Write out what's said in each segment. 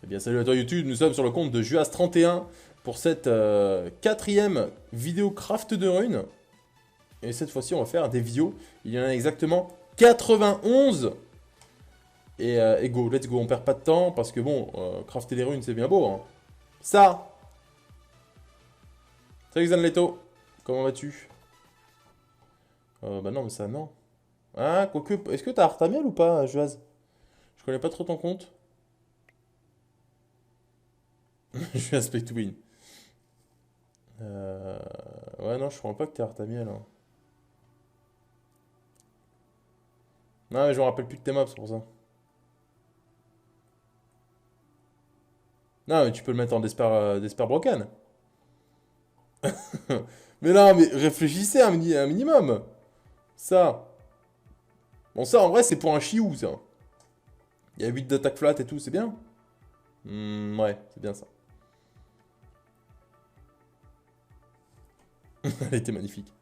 Eh bien, salut à toi YouTube, nous sommes sur le compte de Juas31 pour cette quatrième vidéo craft de runes. Et cette fois-ci, on va faire des vidéos. Il y en a exactement 91. Et go, let's go, on perd pas de temps parce que bon, crafter des runes, c'est bien beau. Hein. Ça. Salut Xanleto, comment vas-tu? Bah non, mais ça, non. Ah, quoique, est-ce que t'as Artamiel ou pas, Juaz? Je connais pas trop ton compte. Je suis un Spectwin. Ouais, non, je crois pas que t'es Artamiel. Hein. Non, mais je me rappelle plus de tes maps, c'est pour ça. Non, mais tu peux le mettre en Despair Broken. Mais non, mais réfléchissez un minimum. Ça. Bon, ça, en vrai, c'est pour un chiou, ça. Il y a 8 d'attaque flat et tout, c'est bien. Ouais, c'est bien ça. Elle était magnifique.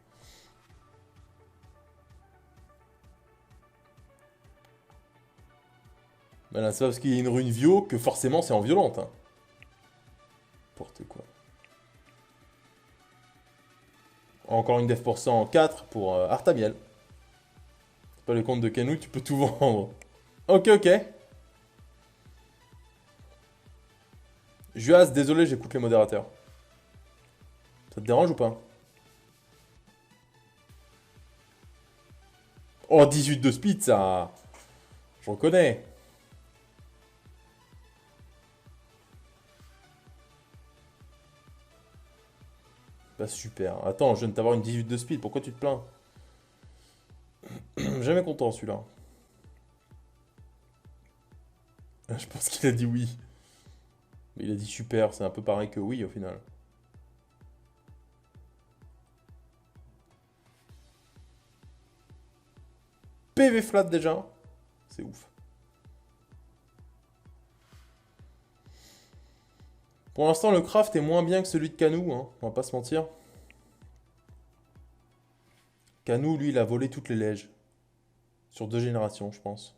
Voilà, c'est pas parce qu'il y a une rune Vio que forcément c'est en violente. Hein. N'importe quoi. Encore une def pour 100 4 pour Artamiel. C'est pas le compte de Canou, tu peux tout vendre. Ok, ok. Juas, désolé, j'écoute les modérateurs. Ça te dérange ou pas? Oh, 18 de speed, ça. Je reconnais. Bah super. Attends, je viens de t'avoir une 18 de speed, pourquoi tu te plains? Jamais content celui-là. Je pense qu'il a dit oui. Mais il a dit super, c'est un peu pareil que oui au final. PV flat déjà. C'est ouf. Pour l'instant, le craft est moins bien que celui de Canou, hein, on va pas se mentir. Canou, lui, il a volé toutes les lèges. Sur 2 générations, je pense.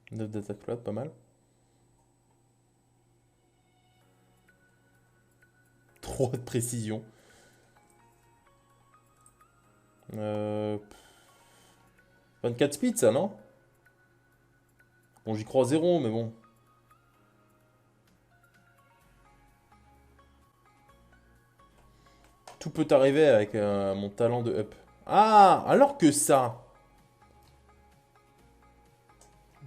Neuf d'attaque flat, pas mal. 3 de précision. Euh... 24 speed, ça, non? Bon, j'y crois zéro, mais bon. Tout peut arriver avec mon talent de up. Ah, alors que ça.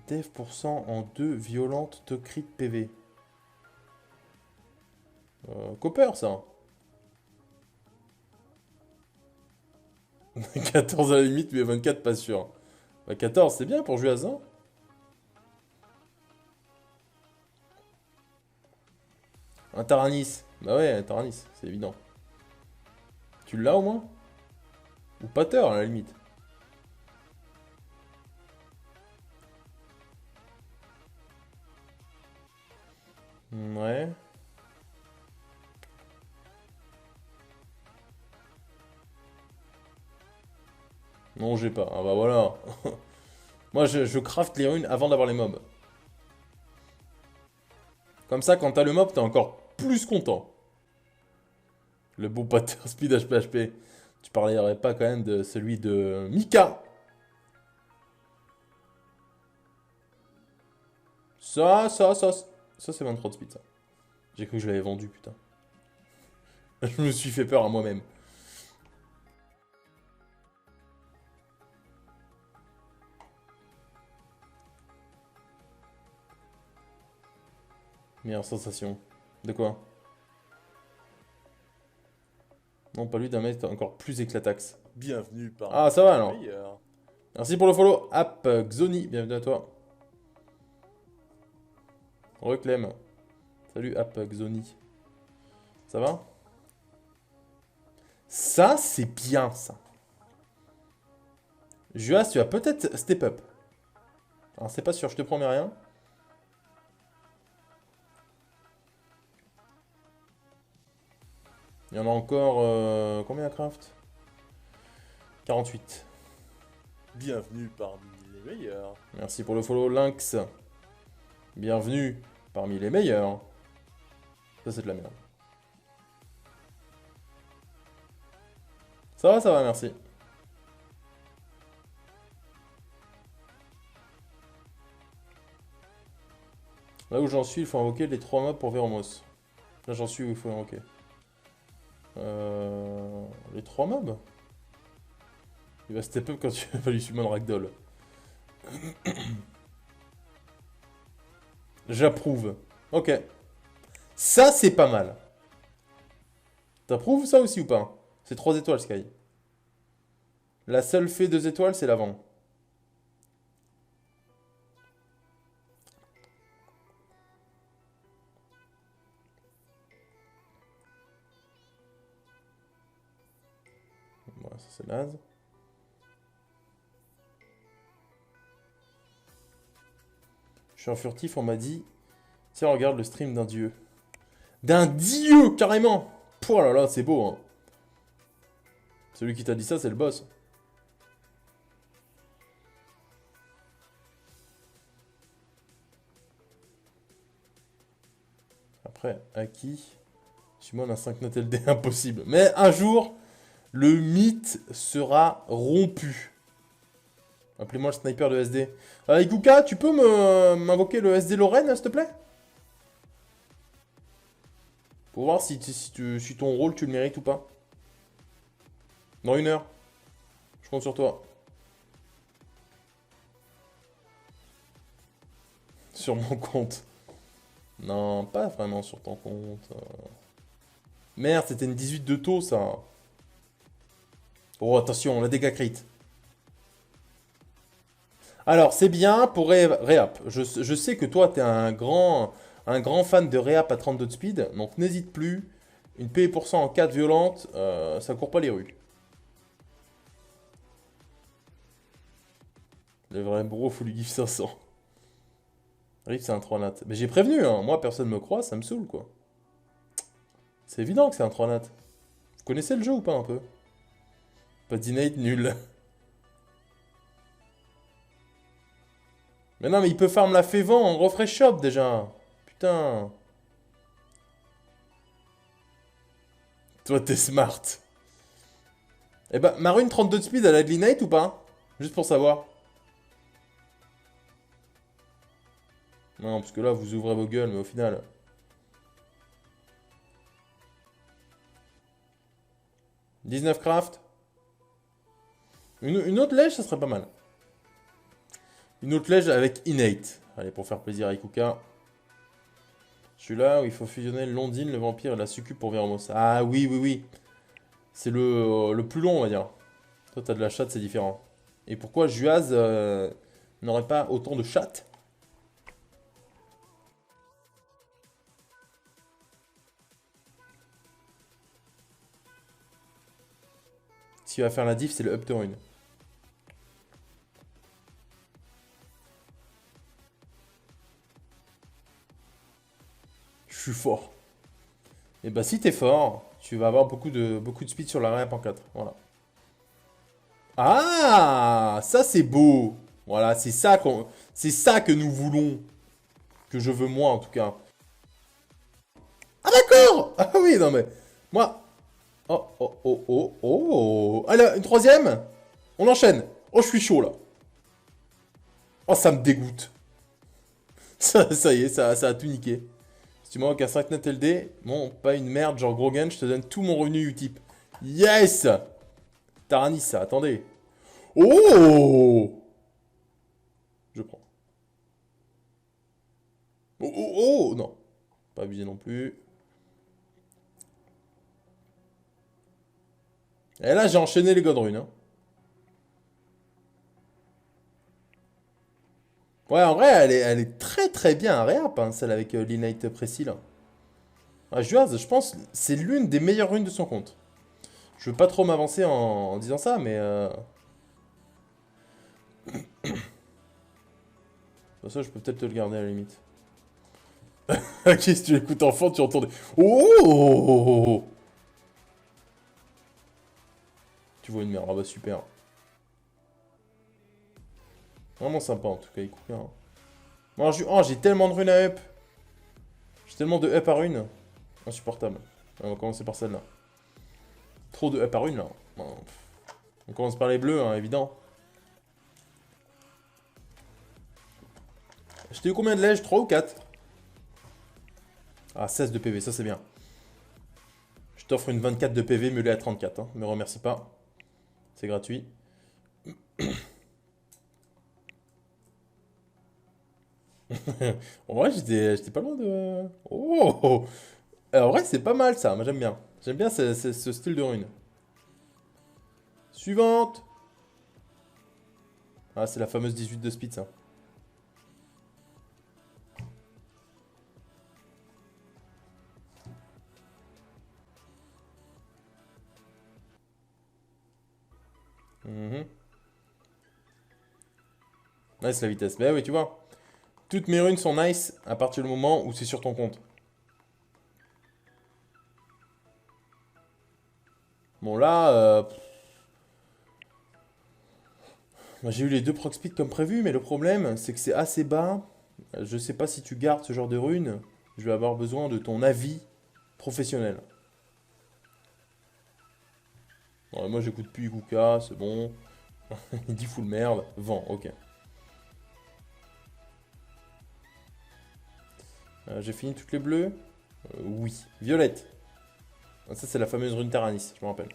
Dev pour 100 en 2 violente de crit PV. Copper, ça. 14 à la limite, mais 24 pas sûr. Bah 14, c'est bien pour jouer à ça. Un Taranis. Bah ouais, un Taranis, c'est évident. Tu l'as au moins? Ou Pater à la limite. Ouais. Non, j'ai pas. Ah bah voilà. Moi, je craft les runes avant d'avoir les mobs. Comme ça, quand t'as le mob, t'es encore plus content. Le beau Pater Speed HPHP. Tu parlerais pas quand même de celui de Mika. Ça, c'est 23 de speed, ça. J'ai cru que je l'avais vendu, putain. Je me suis fait peur à moi-même. Meilleure sensation. De quoi? Non, pas lui, d'un mec encore plus éclataxe. Bienvenue Ah, parmi ça va les alors. meilleurs. Merci pour le follow. App Xoni, bienvenue à toi. Reclem. Salut App Xoni. Ça va? Ça, c'est bien, ça. Juas, tu vas peut-être step up. Alors, c'est pas sûr, je te promets rien. Il y en a encore... combien à craft? 48. Bienvenue parmi les meilleurs. Merci pour le follow, Lynx. Bienvenue parmi les meilleurs. Ça, c'est de la merde. Ça va, merci. Là où j'en suis, il faut invoquer les 3 mobs pour Véromos. Là, j'en suis où il faut invoquer. Les 3 mobs. Il va step up quand tu vas lui summon Ragdoll. J'approuve. Ok. Ça, c'est pas mal. T'approuves ça aussi ou pas? C'est 3 étoiles, Sky. La seule fait 2 étoiles, c'est l'avant. Voilà, ça c'est naze. Je suis un furtif, on m'a dit... Tiens, regarde le stream d'un dieu. D'un dieu, carrément. Oh là là, c'est beau, hein. Celui qui t'a dit ça, c'est le boss. Après, à qui? Suis-moi, on a 5 notes LD, impossible. Mais un jour, le mythe sera rompu. Appelez-moi le sniper de SD. Ikuka, tu peux m'invoquer le SD Lorraine, s'il te plaît? Pour voir si ton rôle, tu le mérites ou pas. Dans 1 heure. Je compte sur toi. Sur mon compte. Non, pas vraiment sur ton compte. Merde, c'était une 18 de taux, ça. Oh, attention, la dégâts crit. Alors, c'est bien pour Réap. Je sais que toi, t'es un grand fan de Réap à 32 de speed, donc n'hésite plus. Une PE% en 4 violente, ça court pas les rues. Le vrai bro, faut lui give 500. Riff, c'est un 3 nat. Mais j'ai prévenu, hein. Moi, personne me croit, ça me saoule, quoi. C'est évident que c'est un 3 nat. Vous connaissez le jeu ou pas, un peu? Pas d'inate, nul. Mais non, mais il peut farm la Févent en refresh shop, déjà. Putain. Toi, t'es smart. Eh ben, ma rune 32 de speed, elle a de l'inate ou pas? Juste pour savoir. Non, parce que là, vous ouvrez vos gueules, mais au final... 19 craft. Une autre lège, ça serait pas mal. Une autre lège avec innate. Allez, pour faire plaisir à Ikuka. Celui-là où il faut fusionner l'ondine, le vampire et la succube pour Véromos. Ah oui, oui, oui. C'est le plus long, on va dire. Toi, t'as de la chatte, c'est différent. Et pourquoi Juaz n'aurait pas autant de chatte? Ce qui va faire la diff, c'est le up to rune. Je suis fort. Et bah si t'es fort, tu vas avoir beaucoup de speed sur la ramp en 4. Voilà. Ah, ça c'est beau. Voilà, c'est ça que nous voulons. Que je veux moi en tout cas. Ah d'accord. Ah oui, non mais... Moi... Oh, oh, oh, oh, oh. Allez, une troisième. On enchaîne. Oh, je suis chaud là. Oh, ça me dégoûte. Ça y est, ça a tout niqué. Si tu m'envoies un 5 net LD, bon, pas une merde, genre Grogan, je te donne tout mon revenu Utip. Yes! Taranis, ça, attendez. Oh! Je prends. Oh, oh, oh! Non. Pas abusé non plus. Et là, j'ai enchaîné les godrunes, hein. Ouais, en vrai, elle est très très bien à réap, hein, celle avec l'Innate précis, là. Ah, Juaz, je pense, c'est l'une des meilleures runes de son compte. Je veux pas trop m'avancer en disant ça, mais... Ça, je peux peut-être te le garder à la limite. Ok, si tu l'écoutes enfant, tu entends des... Oh! Tu vois une merde, ah bah super. Vraiment sympa en tout cas, Ikuka. Hein. Bon, j'ai tellement de runes à up. J'ai tellement de up à runes. Insupportable. On va commencer par celle-là. Trop de up à runes là. Bon, on commence par les bleus, hein, évident. J'étais eu combien de lèges? 3 ou 4? Ah, 16 de PV, ça c'est bien. Je t'offre une 24 de PV, me l'ai à 34. Hein. Me remercie pas. C'est gratuit. En vrai, j'étais pas loin de... Oh! En vrai, c'est pas mal ça, moi j'aime bien. J'aime bien ce style de rune. Suivante! Ah, c'est la fameuse 18 de speed ça. Mhm. Ouais, c'est la vitesse. Mais oui, tu vois. Toutes mes runes sont nice à partir du moment où c'est sur ton compte. Bon là, moi, j'ai eu les deux proc speed comme prévu, mais le problème c'est que c'est assez bas. Je sais pas si tu gardes ce genre de runes. Je vais avoir besoin de ton avis professionnel. Ouais, moi j'écoute plus Ikuka, c'est bon. Il dit full merde. Vent, ok. J'ai fini toutes les bleues? Oui. Violette. Ah, ça c'est la fameuse rune Taranis, je me rappelle.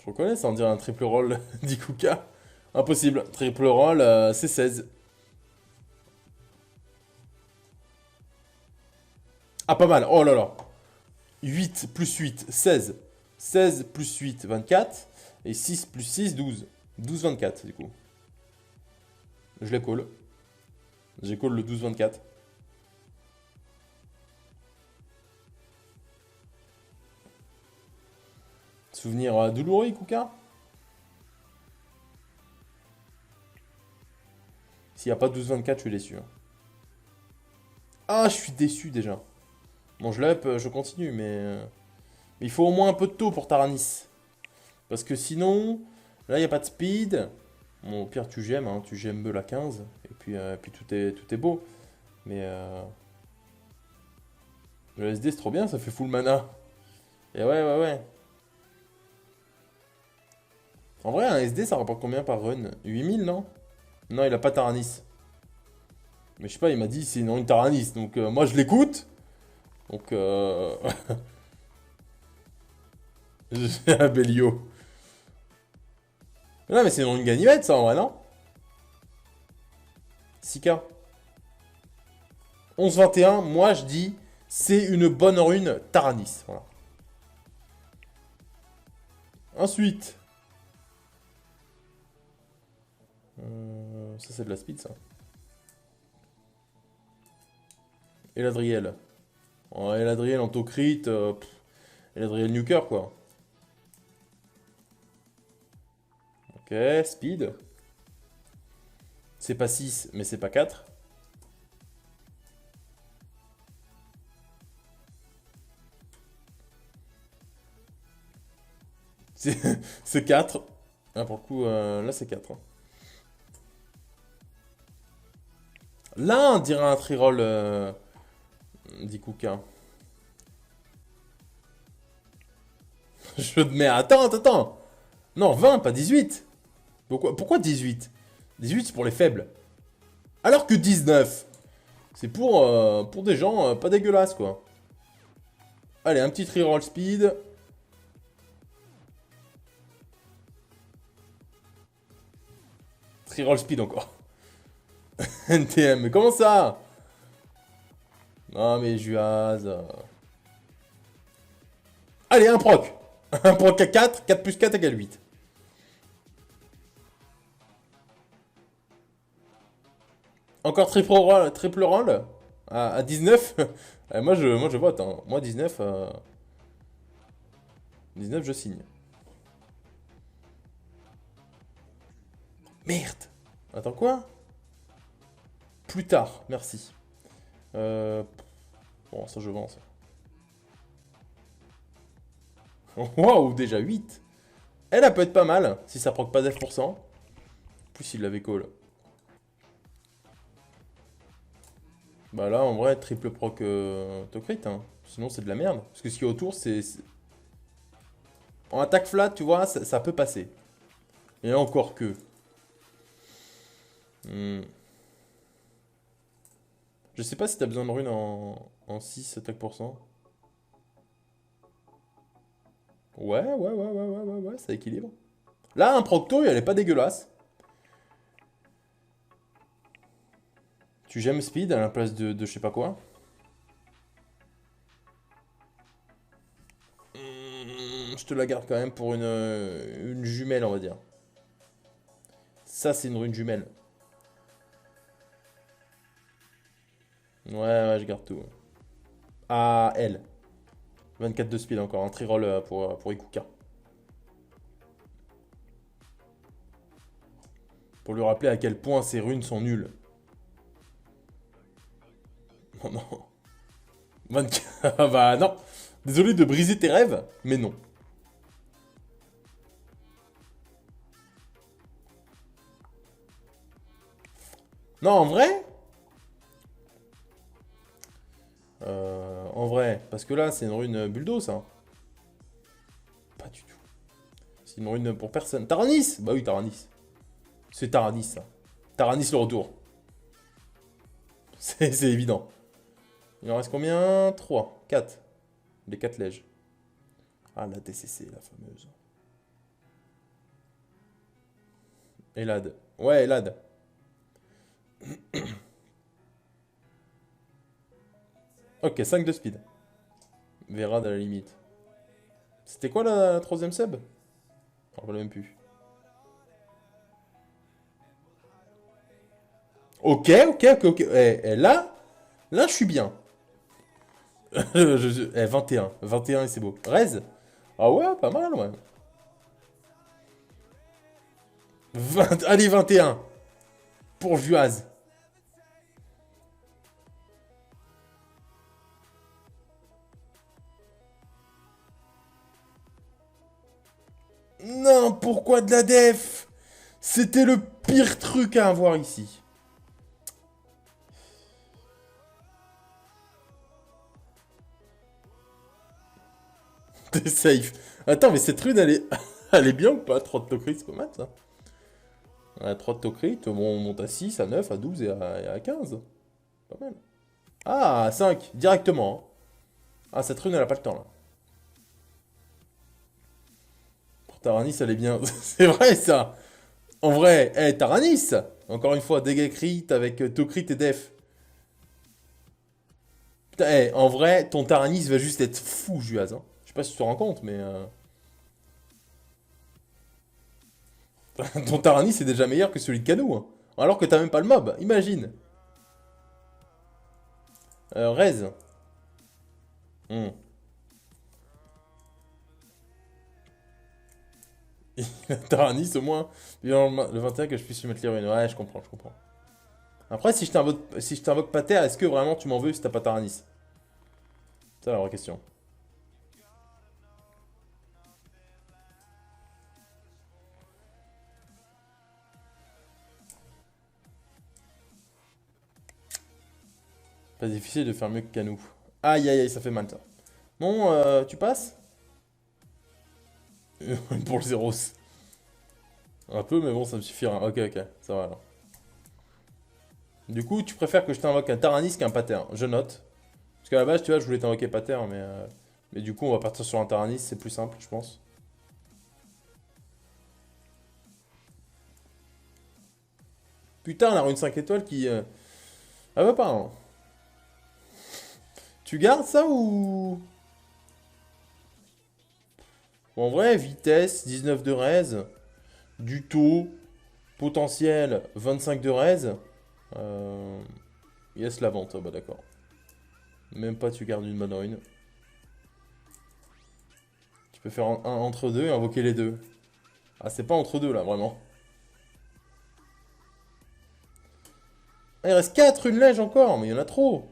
Je reconnais, ça on dirait un triple roll d'Ikuka. Impossible. Triple roll, c'est 16. Ah, pas mal. Oh là là. 8 plus 8, 16. 16 plus 8, 24. Et 6 plus 6, 12. 12, 24 du coup. Je les call. J'ai call le 12, 24. Souvenir douloureux, Ikuka? S'il n'y a pas 12, 24, je suis déçu. Hein. Ah, je suis déçu déjà. Bon, je l'up, je continue, mais il faut au moins un peu de taux pour Taranis. Parce que sinon, là, il n'y a pas de speed. Bon, au pire, tu gemmes, hein, tu gemmes la 15. Et puis tout est beau. Mais le SD, c'est trop bien, ça fait full mana. Et ouais. En vrai, un SD, ça rapporte combien par run? 8000, non? Non, il a pas Taranis. Mais je sais pas, il m'a dit c'est une Taranis. Donc moi, je l'écoute. Donc, j'ai un Bélio. Non, mais c'est une ganimètre, ça, en vrai, non? 6K. 11-21, moi, je dis, c'est une bonne rune Taranis. Voilà. Ensuite. Ça, c'est de la speed, ça. Eladriel. Oh, Eladriel en crit. Eladriel nuker, quoi. Ok, speed. C'est pas 6, mais c'est pas 4. C'est 4. Ah, pour le coup, là, c'est 4. Hein. Là, on dirait un triroll d'Ikuka. Je te mets... Attends. Non, 20, pas 18. Pourquoi 18? 18, c'est pour les faibles. Alors que 19, c'est pour des gens pas dégueulasses, quoi. Allez, un petit reroll speed. Reroll speed encore. NTM, mais comment ça? Non, mais Juaz. Allez, un proc. Un proc à 4, 4 plus 4 égale 8. Encore triple roll à 19. Moi, je vote. Hein. Moi, 19, 19, je signe. Merde. Attends, quoi? Plus tard, merci. Bon, ça, je vends, ça. Waouh, déjà 8. Elle peut être pas mal, si ça proc pas d'F%. plus, il l'avait call. Bah là, en vrai, triple proc Tocrit, hein. Sinon, c'est de la merde. Parce que ce qu'il y a autour, c'est... En attaque flat, tu vois, ça peut passer. Et encore que... Je sais pas si t'as besoin de rune en 6 attaque pour cent. Ouais, ça équilibre. Là, un Procto, elle est pas dégueulasse. Tu gemmes speed à la place de je sais pas quoi. Je te la garde quand même pour une jumelle, on va dire. Ça, c'est une rune jumelle. Ouais, je garde tout. Ah, elle. 24 de speed encore, un tri-roll pour Ikuka. Pour lui rappeler à quel point ces runes sont nulles. Oh non. 24... Ah bah non. Désolé de briser tes rêves, mais non. Non, en vrai. En vrai, parce que là, c'est une rune bulldoze, hein. Pas du tout. C'est une rune pour personne. Taranis. Bah oui, Taranis. C'est Taranis, ça. Taranis le retour. C'est évident. Il en reste combien? 3, 4. Les 4 lèges. Ah, la DCC, la fameuse. Elad. Ouais, Elad. Ok, 5 de speed. Verad à la limite. C'était quoi la troisième sub? Je me rappelle même plus. Ok. Là, je suis bien. 21. 21 et c'est beau. Rez? Ah ouais, pas mal, ouais. 20, allez, 21. Pour Juaz. Non, pourquoi de la def? C'était le pire truc à avoir ici. T'es safe. Attends, mais cette rune, elle est bien ou pas? 3 de Tokrit, c'est pas mal ça. Ouais, 3 de Tokrit, bon, on monte à 6, à 9, à 12 et à 15. Pas mal. Ah, 5, directement, hein. Ah, cette rune, elle a pas le temps là. Pour Taranis, elle est bien. C'est vrai ça. En vrai, Taranis. Encore une fois, dégâts crit avec Tokrit et Def. Putain, en vrai, ton Taranis va juste être fou, Juaz, hein. Je sais pas si tu te rends compte, mais... ton Taranis est déjà meilleur que celui de Kano, hein. Alors que t'as même pas le mob, imagine. Rez. Hmm. Taranis au moins, le 21 que je puisse lui mettre les runes. Ouais, je comprends. Après, si je t'invoque Pater, est-ce que vraiment tu m'en veux si t'as pas Taranis? C'est la vraie question. Pas difficile de faire mieux que Kanou. Aïe aïe aïe, ça fait mal ça. Bon, tu passes? Pour le zéro. Un peu, mais bon, ça me suffira. Ok, ça va alors. Du coup, tu préfères que je t'invoque un Taranis qu'un Pater. Je note. Parce qu'à la base, tu vois, je voulais t'invoquer Pater, mais du coup, on va partir sur un Taranis, c'est plus simple, je pense. Putain, la rune 5 étoiles qui... Ah va pas, hein. Tu gardes ça ou... Bon, en vrai, vitesse, 19 de raise, du taux, potentiel, 25 de raise. Euh... Yes, la vente, ah bah d'accord. Même pas tu gardes une bonne rune. Tu peux faire un entre deux et invoquer les deux. Ah, c'est pas entre deux là, vraiment. Ah, il reste 4 une lège encore, mais il y en a trop.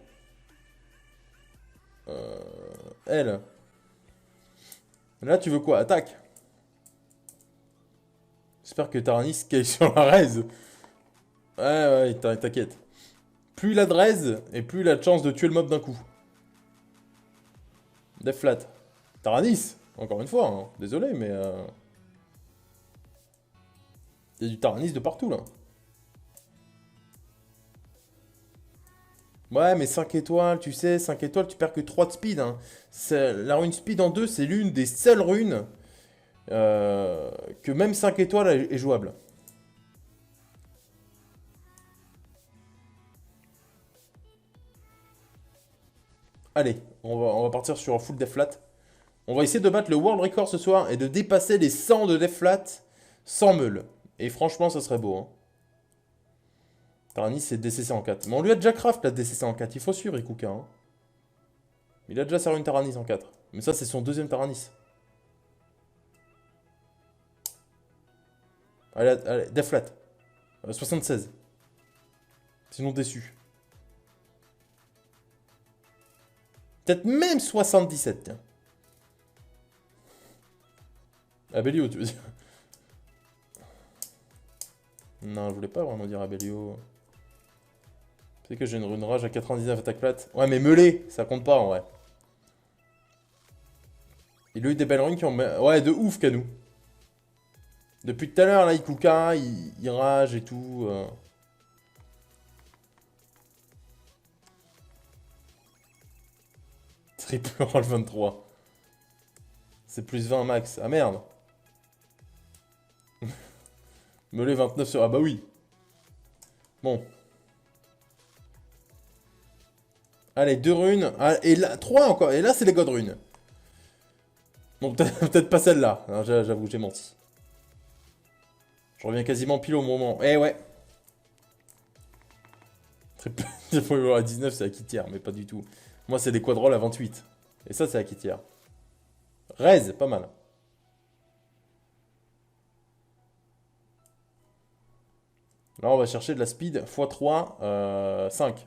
Elle. Là, tu veux quoi? Attaque. J'espère que Taranis scale sur la raise. Ouais, t'inquiète. Plus il a de raise, et plus il a de chance de tuer le mob d'un coup. Def flat. Taranis, encore une fois, hein. Désolé, mais... Il y a du Taranis de partout, là. Ouais, mais 5 étoiles, tu sais, 5 étoiles, tu perds que 3 de speed, hein. La rune speed en 2, c'est l'une des seules runes que même 5 étoiles est jouable. Allez, on va partir sur un full def flat. On va essayer de battre le world record ce soir et de dépasser les 100 de def flat sans meule. Et franchement, ça serait beau, hein. Taranis, c'est DCC en 4. Mais on lui a déjà craft la DCC en 4. Il faut suivre Ikuka, hein. Il a déjà servi une Taranis en 4. Mais ça, c'est son deuxième Taranis. Allez, allez, def flat. 76. Sinon déçu. Peut-être même 77, tiens. Abelio, tu veux dire? Non, je voulais pas vraiment dire Abelio. C'est que j'ai une rune rage à 99 attaque plate. Ouais, mais meulé, ça compte pas en vrai. Il a eu des belles runes qui ont... Ouais, de ouf, Canou. Depuis tout à l'heure, là, Ikuka, il rage et tout. Triple roll 23. C'est plus 20 max. Ah merde. Meulé 29 sur... Ah bah oui. Bon. Allez, 2 runes. Ah, et là, 3 encore. Et là, c'est les god runes. Donc peut-être pas celle-là. J'avoue, j'ai menti. Je reviens quasiment pile au moment. Eh ouais. Triple à 19, c'est Akitière, mais pas du tout. Moi, c'est des quadrolls à 28. Et ça, c'est Akitière. Raise, pas mal. Là, on va chercher de la speed x3, 5.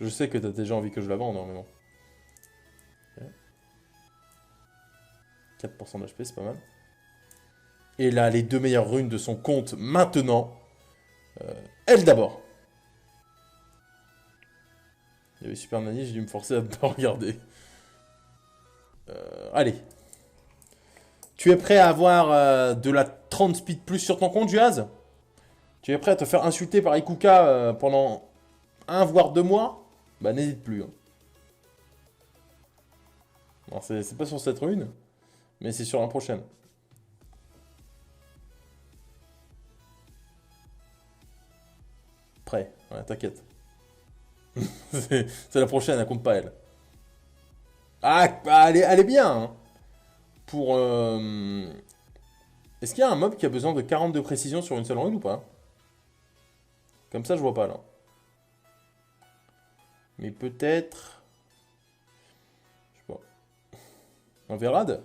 Je sais que t'as déjà envie que je la vende, mais bon. Okay. 4% d'HP, c'est pas mal. Et là, les 2 meilleures runes de son compte maintenant. Elle d'abord. Il y avait Super Nani, j'ai dû me forcer à ne pas regarder. Allez. Tu es prêt à avoir de la 30 speed plus sur ton compte, Juaz? Tu es prêt à te faire insulter par Ikuka pendant 1 voire 2 mois? Bah n'hésite plus, hein. Alors c'est pas sur cette rune, mais c'est sur la prochaine. Prêt, ouais, t'inquiète. C'est la prochaine, elle compte pas elle. Ah, bah, elle est bien, hein. Pour... Est-ce qu'il y a un mob qui a besoin de 40 de précision sur une seule rune ou pas? Comme ça, je vois pas, là. Mais peut-être... Je sais pas. Un Vérad?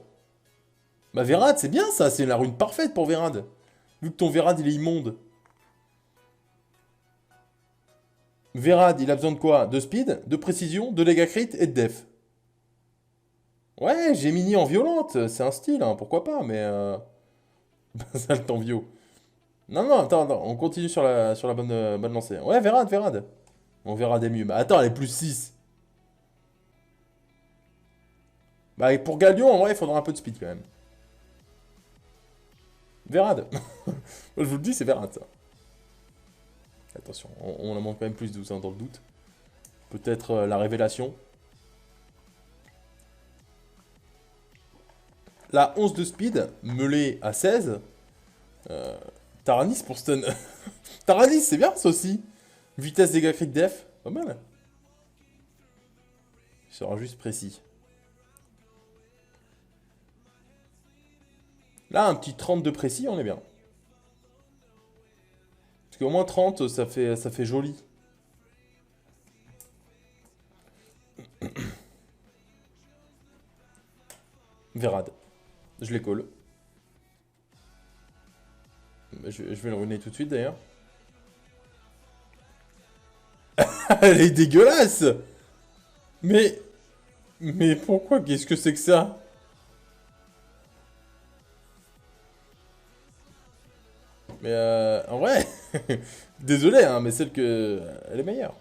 Bah Vérad, c'est bien ça, c'est la rune parfaite pour Vérad. Vu que ton Vérad, il est immonde. Vérad, il a besoin de quoi? De speed, de précision, de dégâts crit et de def. Ouais, Gemini en violente, c'est un style, hein, pourquoi pas, mais... ça le temps vieux. Non, non, attends, on continue sur la bonne lancée. Ouais, Vérad, Vérad. On verra des mieux. Mais attends, elle est plus 6. Bah, et pour Galio, en vrai, il faudra un peu de speed quand même. Vérad. Je vous le dis, c'est Vérad, ça. Attention, on en manque quand même plus 12 hein, dans le doute. Peut-être la révélation. La 11 de speed, meulée à 16. Taranis pour stun. Taranis, c'est bien ça aussi. Vitesse dégâts crit def, pas mal. Il sera juste précis. Là, un petit 30 de précis, on est bien. Parce qu'au moins 30, ça fait joli. Vérad. Je les colle. Je vais le ruiner tout de suite d'ailleurs. Elle est dégueulasse! Mais pourquoi? Qu'est-ce que c'est que ça? Mais en vrai, désolé, hein, mais celle que... Elle est meilleure.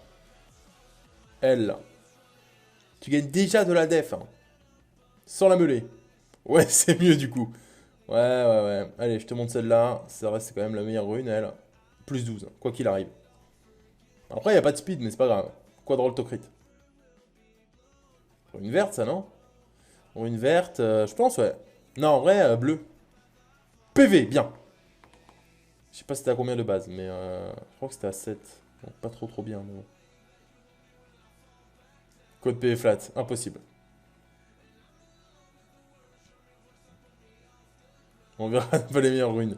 Elle. Tu gagnes déjà de la def, hein, sans la meulée. Ouais, c'est mieux du coup. Ouais, ouais, ouais. Allez, je te montre celle-là. Ça reste quand même la meilleure rune, elle. Plus 12, quoi qu'il arrive. Après, il n'y a pas de speed, mais c'est pas grave. Quadroll to crit. Rune verte, ça, non? Rune verte, je pense, ouais. Non, en vrai, bleu. PV, bien. Je sais pas c'était à combien de base, mais je crois que c'était à 7. Donc pas trop trop bien, mais bon. Code PV flat, impossible. On verra pas les meilleures runes.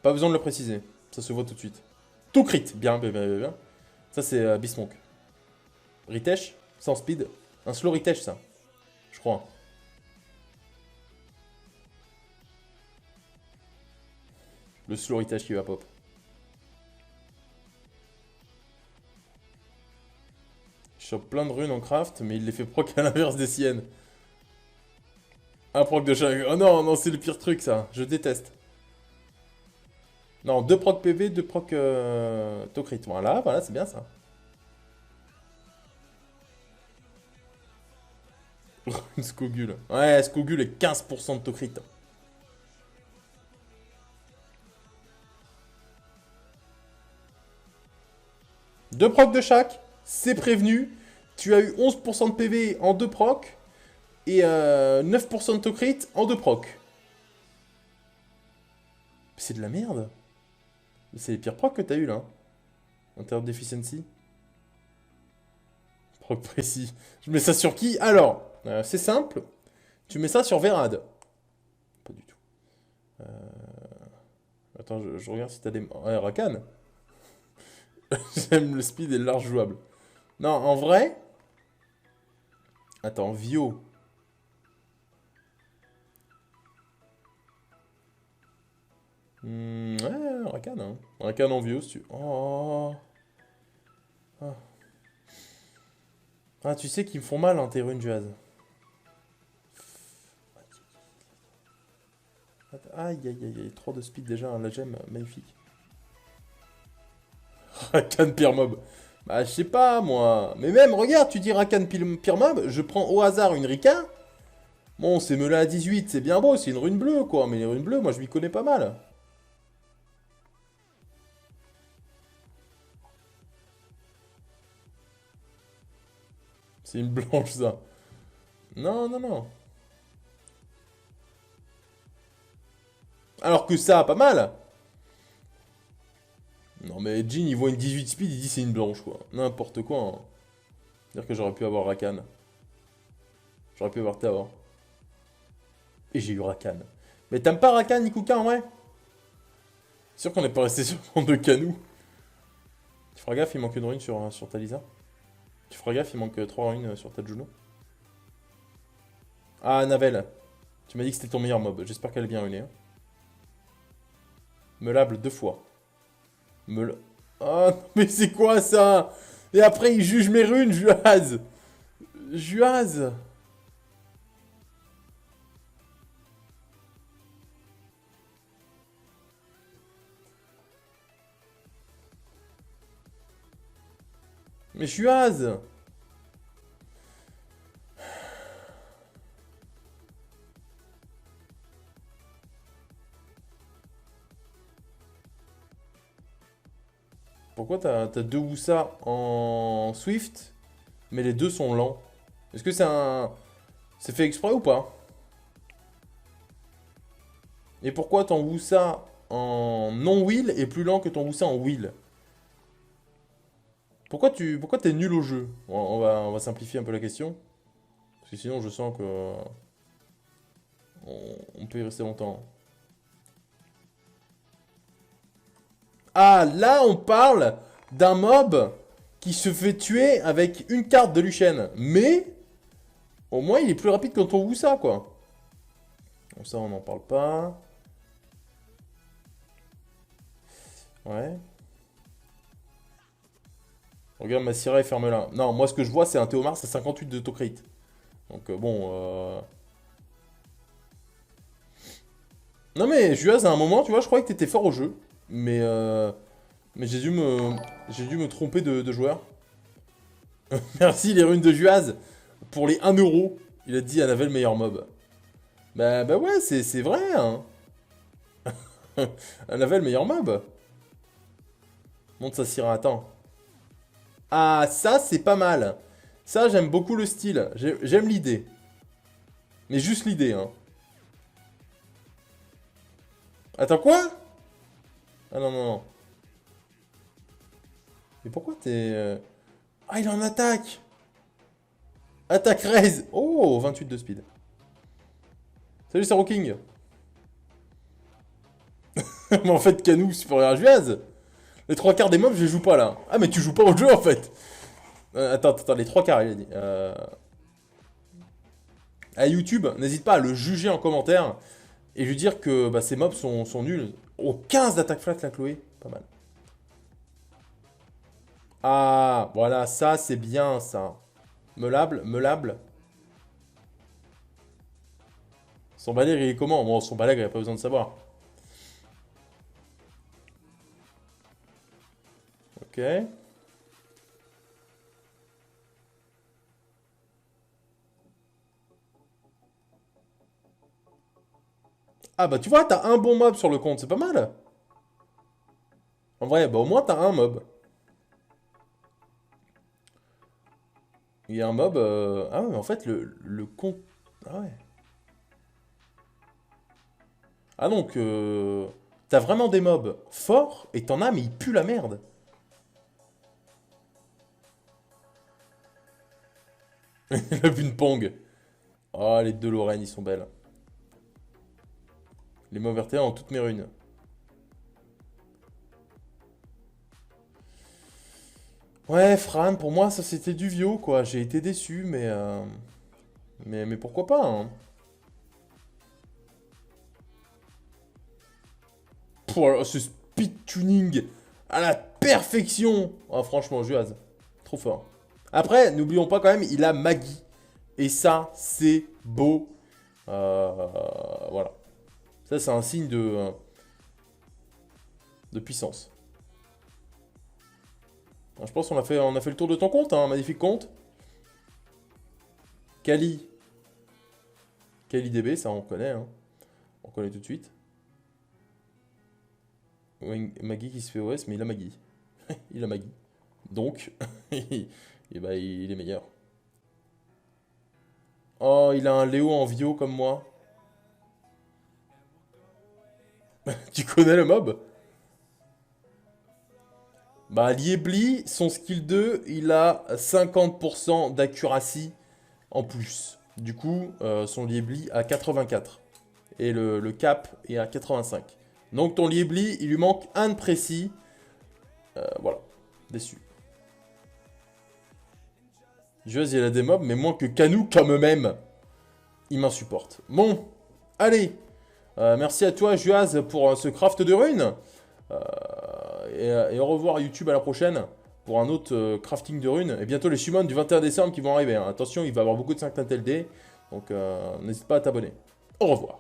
Pas besoin de le préciser, ça se voit tout de suite. Tout crit, bien, bien, bien, bien. Ça c'est Bismonk. Ritesh, sans speed. Un slow Ritesh ça, je crois. Le slow Ritesh qui va pop. Je chope plein de runes en craft, mais il les fait proc à l'inverse des siennes. Un proc de chaque. Oh non, non, c'est le pire truc ça, je déteste. Non, 2 proc PV, 2 proc Tocrit. Voilà, voilà, c'est bien ça. Une Skogul. Ouais, Skogul est 15% de Tocrit. 2 procs de chaque, c'est prévenu. Tu as eu 11% de PV en 2 procs et 9% de Tocrit en 2 procs. C'est de la merde. C'est les pires procs que t'as eu là. En termes d'efficiency. Proc précis. Je mets ça sur qui? Alors, c'est simple. Tu mets ça sur Verad. Pas du tout. Attends, je regarde si t'as des... Ouais, Rakan. J'aime le speed et le large jouable. Non, en vrai... Attends, Vio. Ouais, Rakan, hein. Rakan en Vio, si tu... Oh. Ah, ah, tu sais qu'ils me font mal, hein, tes runes Jazz. Aïe, aïe, aïe, aïe, 3 de speed déjà, hein, la gemme, magnifique. Rakan pire mob. Bah, je sais pas, moi. Mais même, regarde, tu dis Rakan pire mob, je prends au hasard une Rika. Bon, c'est Mela à 18, c'est bien beau, c'est une rune bleue, quoi. Mais les runes bleues, moi, je m'y connais pas mal. C'est une blanche, ça. Non, non, non. Alors que ça, pas mal. Non, mais Jin, il voit une 18 speed, il dit c'est une blanche, quoi. N'importe quoi, hein. Dire que j'aurais pu avoir Rakan. J'aurais pu avoir Tower. Et j'ai eu Rakan. Mais t'aimes pas Rakan, Nikuka, en vrai? Sûr qu'on n'est pas resté sur le compte de Kanou. Tu feras gaffe, il manque une rune sur ta Lisa. Tu feras gaffe, il manque 3 runes sur ta Juno. Ah, Navel. Tu m'as dit que c'était ton meilleur mob. J'espère qu'elle est bien runée. Hein. Meulable 2 fois. Meul... Oh, mais c'est quoi ça? Et après, il juge mes runes, Juaz. Juaz. Mais Juaz. Pourquoi t'as 2 Wusa en Swift, mais les deux sont lents? Est-ce que c'est un... C'est fait exprès ou pas? Et pourquoi ton Wusa en non-wheel est plus lent que ton Wusa en wheel? Pourquoi t'es nul au jeu? On va simplifier un peu la question. Parce que sinon je sens que... on peut y rester longtemps. Ah, là on parle d'un mob qui se fait tuer avec une carte de Luchen. Mais, au moins il est plus rapide que ton Wusa, quoi. Bon, ça on n'en parle pas. Ouais. Regarde ma Syrah et ferme-la. Non, moi ce que je vois c'est un Théomars à 58 de Tocrit. Donc bon... Non mais Juaz, à un moment, tu vois, je croyais que t'étais fort au jeu. Mais j'ai dû me tromper de joueur. Merci les runes de Juaz. Pour les 1 €, il a dit elle avait le meilleur mob. Bah ouais, c'est vrai, hein. Elle avait le meilleur mob. Monte sa sirène, attends. Ah, ça, c'est pas mal. Ça, j'aime beaucoup le style. J'aime l'idée. Mais juste l'idée, hein. Attends, quoi? Ah non, non, non. Mais pourquoi t'es... Ah, il est en attaque! Attaque raise! Oh, 28 de speed. Salut, c'est Rocking. Mais en fait, Canou, c'est pour un Juaz. Les 3 quarts des mobs, je les joue pas là. Ah, mais tu joues pas au jeu en fait. Attends, les 3 quarts, il a dit. À YouTube, n'hésite pas à le juger en commentaire et lui dire que bah, ces mobs sont nuls. Oh, 15 d'attaque flat la Chloé. Pas mal. Ah, voilà, ça c'est bien ça. Meulable, meulable. Son balègue, il est comment? Bon, son balègue, il a pas besoin de savoir. Ok. Ah bah tu vois, t'as un bon mob sur le compte, c'est pas mal. En vrai, bah au moins t'as un mob. Il y a un mob... Ah ouais, mais en fait, le compte... Ah ouais. Ah donc, t'as vraiment des mobs forts, et t'en as, mais ils puent la merde. La une pong. Oh, les deux Lorraine, ils sont belles. Les mobs RTA ont toutes mes runes. Ouais, Fran, pour moi, ça c'était du Vio, quoi. J'ai été déçu, mais pourquoi pas, hein. Oh, ce speed tuning à la perfection. Oh, franchement, Juaz, trop fort. Après, n'oublions pas quand même, il a Maggie. Et ça, c'est beau. Voilà. Ça, c'est un signe de puissance. Je pense qu'on on a fait le tour de ton compte, hein, magnifique compte. Kali. Kali DB, ça on connaît, hein. On connaît tout de suite. Maggie qui se fait OS, mais il a Maggie. Il a Maggie. Donc, et bah, il est meilleur. Oh, il a un Léo en Vio comme moi. Tu connais le mob? Bah, Liebli, son skill 2, il a 50% d'accuracy en plus. Du coup, son Liebli a 84. Et le cap est à 85. Donc ton Liebli, il lui manque un de précis. Voilà, déçu. Juez, il a des mobs, mais moins que Canou comme même. Il m'insupporte. Bon, allez. Merci à toi, Juaz, pour ce craft de runes. Et au revoir YouTube à la prochaine pour un autre crafting de runes. Et bientôt les summons du 21 décembre qui vont arriver, hein. Attention, il va y avoir beaucoup de 5 TLD. Donc n'hésite pas à t'abonner. Au revoir.